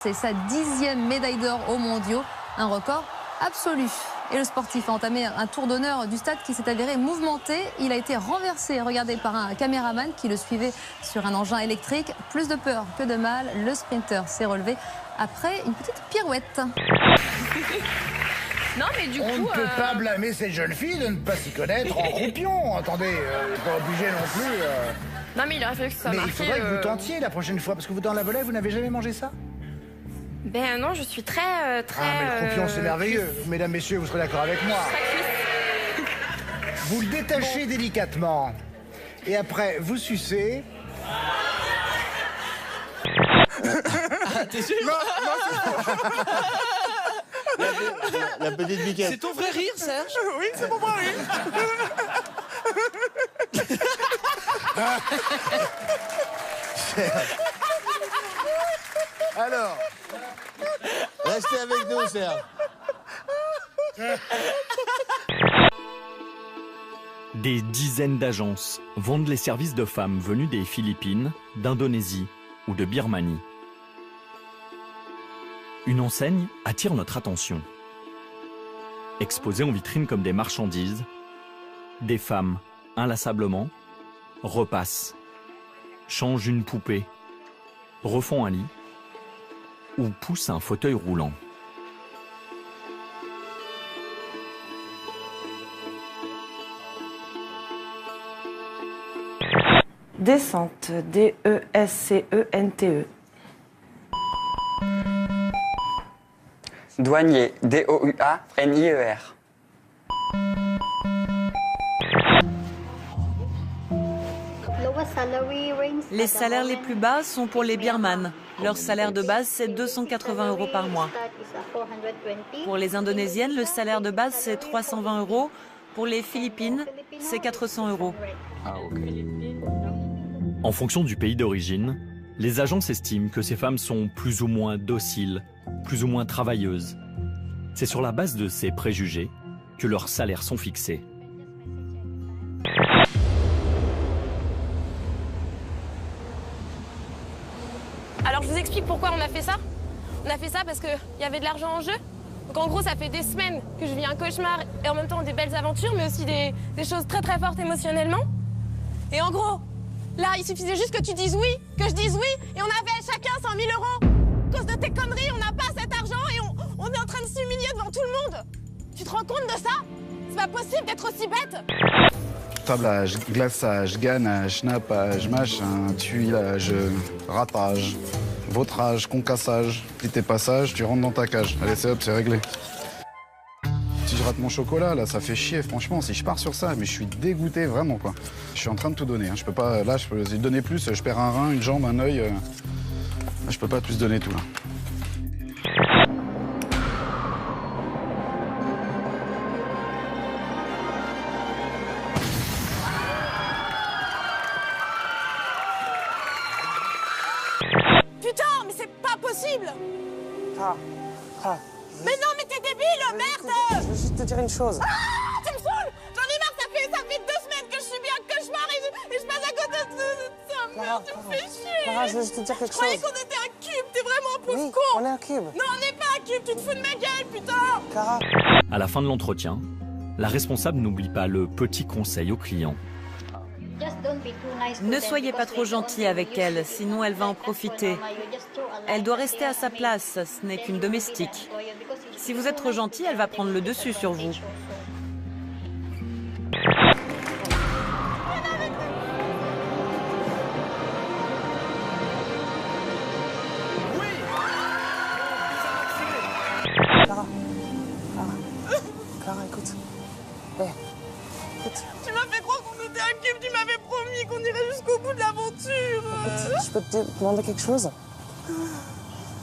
C'est sa 10e médaille d'or aux mondiaux, un record absolu. Et le sportif a entamé un tour d'honneur du stade qui s'est avéré mouvementé. Il a été renversé, regardé par un caméraman qui le suivait sur un engin électrique. Plus de peur que de mal, le sprinter s'est relevé après une petite pirouette. Non, mais du coup, on ne peut pas blâmer cette jeune fille de ne pas s'y connaître en croupion. Attendez, pas obligé non plus. Non, mais il aurait fallu que ça soit mais marqué. Il faudrait que vous tentiez la prochaine fois, parce que vous, dans la volaille, vous n'avez jamais mangé ça? Ben non, je suis très... Ah, mais le croupion, c'est merveilleux. Mesdames, messieurs, vous serez d'accord avec moi. Vous le détachez délicatement. Et après, vous sucez. Ah, t'es sûr? Non, La petite biquette. c'est ton vrai rire, Serge? Oui, c'est mon vrai rire. Alors, restez avec nous, Serge. Des dizaines d'agences vendent les services de femmes venues des Philippines, d'Indonésie ou de Birmanie. Une enseigne attire notre attention. Exposées en vitrine comme des marchandises, des femmes, inlassablement, repassent, changent une poupée, refont un lit ou poussent un fauteuil roulant. Descente, D-E-S-C-E-N-T-E. Douanier, D-O-U-A-N-I-E-R. Les salaires les plus bas sont pour les birmanes. Leur salaire de base, c'est 280 € par mois. Pour les indonésiennes, le salaire de base, c'est 320 €. Pour les Philippines, c'est 400 €. Ah, ok. En fonction du pays d'origine, les agences estiment que ces femmes sont plus ou moins dociles, plus ou moins travailleuses. C'est sur la base de ces préjugés que leurs salaires sont fixés. Alors je vous explique pourquoi on a fait ça. On a fait ça parce qu'il y avait de l'argent en jeu. Donc en gros, ça fait des semaines que je vis un cauchemar et en même temps des belles aventures, mais aussi des choses très très fortes émotionnellement. Et en gros, là, il suffisait juste que tu dises oui, que je dise oui, et on avait chacun 100 000 €. À cause de tes conneries, on n'a pas cet argent et on est en train de s'humilier devant tout le monde. Tu te rends compte de ça? C'est pas possible d'être aussi bête. Tablage, glaçage, ganache, nappage, machin, tuilage, ratage, vautrage, concassage. Si t'es passage, tu rentres dans ta cage. Allez, c'est hop, c'est réglé. Si je rate mon chocolat, là, ça fait chier, franchement, si je pars sur ça, mais je suis dégoûté, vraiment, quoi. Je suis en train de tout donner, hein. Je peux pas, là, je peux donner plus, je perds un rein, une jambe, un œil. Là, je peux pas plus donner tout, là. Putain, mais c'est pas possible. Mais non, mais t'es débile, merde. Je veux juste te dire une chose. Ah, tu me saoules. J'en ai marre, ça fait 2 semaines que je subis un cauchemar et je passe à côté de ça. Merde, tu me fais chier. Clara, je veux juste te dire quelque Je croyais chose. qu'on était un cube, t'es vraiment un pauvre Oui, con. on est un cube. Non, on n'est pas un cube, tu te fous de ma gueule, putain. Clara. À la fin de l'entretien, la responsable n'oublie pas le petit conseil aux clients. Ne soyez pas trop gentil avec elle, sinon elle va en profiter. Elle doit rester à sa place, ce n'est qu'une domestique. Si vous êtes trop gentil, elle va prendre le dessus sur vous. Clara, écoute. Écoute. Tu m'as fait croire qu'on était un cube, tu m'avais promis qu'on irait jusqu'au bout de l'aventure. Je peux te demander quelque chose?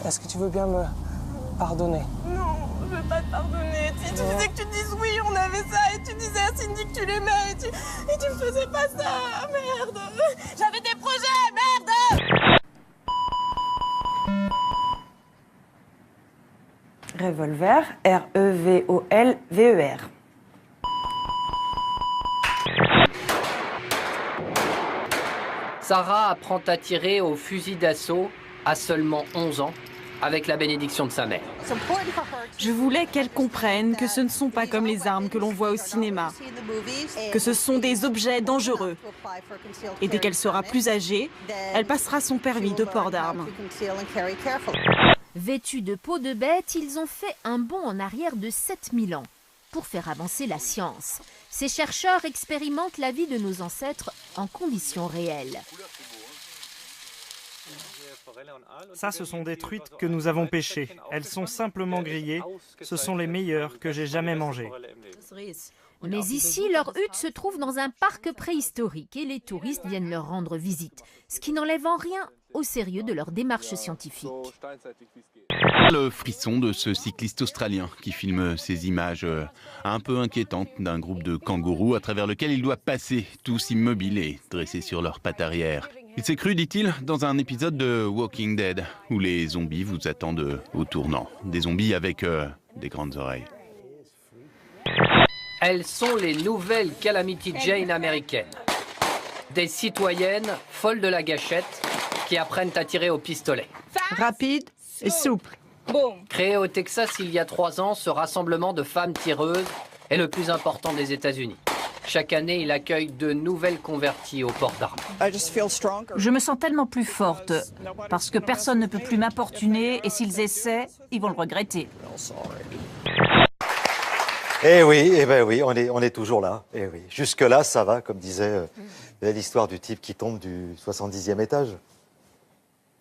Est-ce que tu veux bien me pardonner? Non, je veux pas te pardonner. Tu disais que tu dises oui, on avait ça, et tu disais à Cindy que tu l'aimais, et tu me faisais pas ça. Merde. J'avais des projets, merde. Revolver, R-E-V-O-L-V-E-R. Sarah apprend à tirer au fusil d'assaut à seulement 11 ans. avec la bénédiction de sa mère. Je voulais qu'elle comprenne que ce ne sont pas comme les armes que l'on voit au cinéma, que ce sont des objets dangereux. Et dès qu'elle sera plus âgée, elle passera son permis de port d'armes. Vêtus de peau de bête, ils ont fait un bond en arrière de 7000 ans pour faire avancer la science. Ces chercheurs expérimentent la vie de nos ancêtres en conditions réelles. Ça, ce sont des truites que nous avons pêchées. Elles sont simplement grillées. Ce sont les meilleures que j'ai jamais mangées. Mais ici, leur hutte se trouve dans un parc préhistorique et les touristes viennent leur rendre visite, ce qui n'enlève en rien au sérieux de leur démarche scientifique. Le frisson de ce cycliste australien qui filme ces images un peu inquiétantes d'un groupe de kangourous à travers lequel il doit passer, tous immobiles et dressés sur leurs pattes arrière. Il s'est cru, dit-il, dans un épisode de Walking Dead, où les zombies vous attendent au tournant. Des zombies avec des grandes oreilles. Elles sont les nouvelles Calamity Jane américaines. Des citoyennes folles de la gâchette qui apprennent à tirer au pistolet. Rapide et souple. Créé au Texas il y a 3 ans, ce rassemblement de femmes tireuses est le plus important des États-Unis. Chaque année, il accueille de nouvelles converties au port d'armes. Je me sens tellement plus forte, parce que personne ne peut plus m'importuner, et s'ils essaient, ils vont le regretter. Eh oui, on est toujours là. Eh oui. Jusque-là, ça va, comme disait l'histoire du type qui tombe du 70e étage.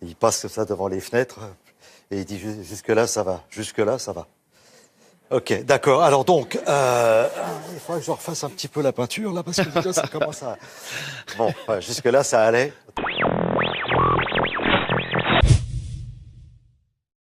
Il passe ça devant les fenêtres et il dit jusque-là, ça va. Jusque-là, ça va. Ok, d'accord. Alors donc, il faudrait que je refasse un petit peu la peinture, là, parce que déjà, ça commence à... Bon, jusque-là, ça allait.